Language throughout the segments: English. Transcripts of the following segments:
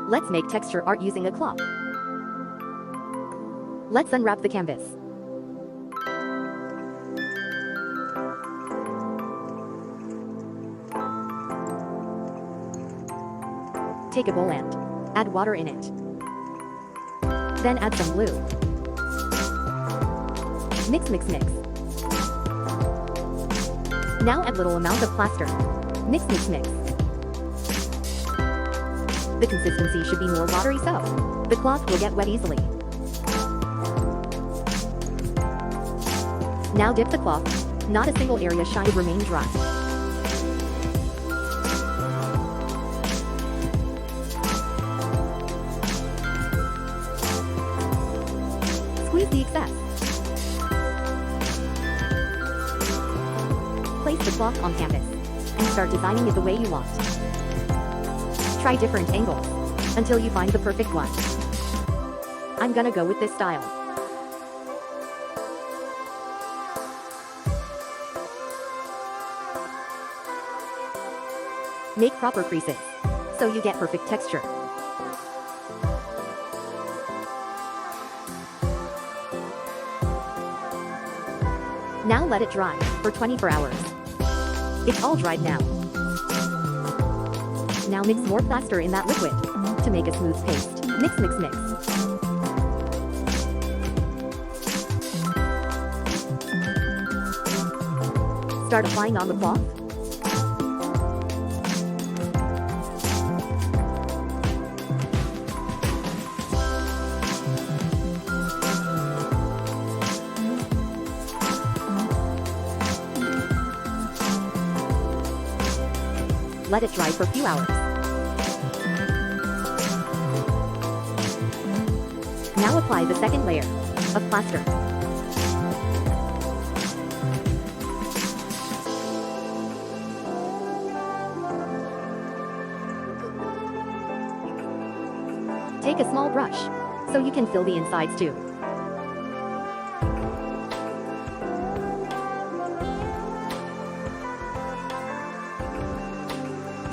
Let's make texture art using a cloth. Let's unwrap the canvas. Take a bowl and add water in it. Then add some glue. Mix, mix, mix. Now add little amount of plaster. Mix, mix, mix. The consistency should be more watery so the cloth will get wet easily. Now dip the cloth. Not a single area should remain dry. Squeeze the excess. Place the cloth on canvas and start designing it the way you want. Try different angles until you find the perfect one. I'm gonna go with this style. Make proper creases so you get perfect texture. Now let it dry for 24 hours. It's all dried now. Now mix more plaster in that liquid to make a smooth paste. Mix, mix, mix. Start applying on the cloth. Let it dry for a few hours. Now apply the second layer of plaster. Take a small brush so you can fill the insides too.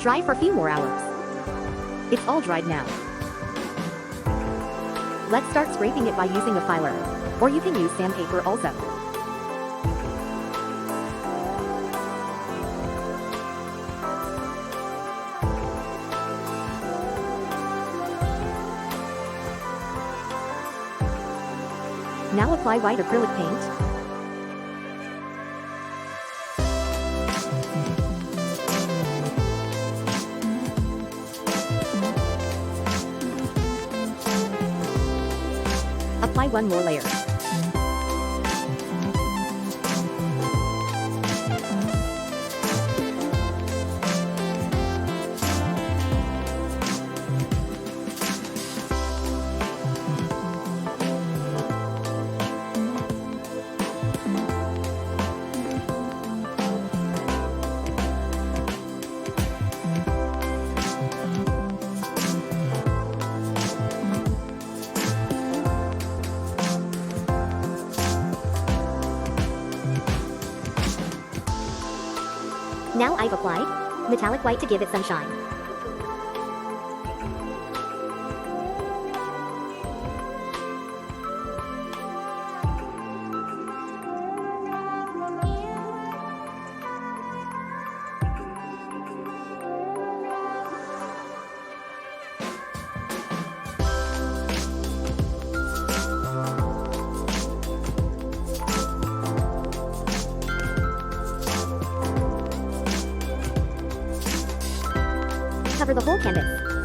Dry for a few more hours. It's all dried now. Let's start scraping it by using a filer, or you can use sandpaper also. Now apply white acrylic paint. Apply one more layer. Now I've applied metallic white to give it some shine. Cover the whole canvas.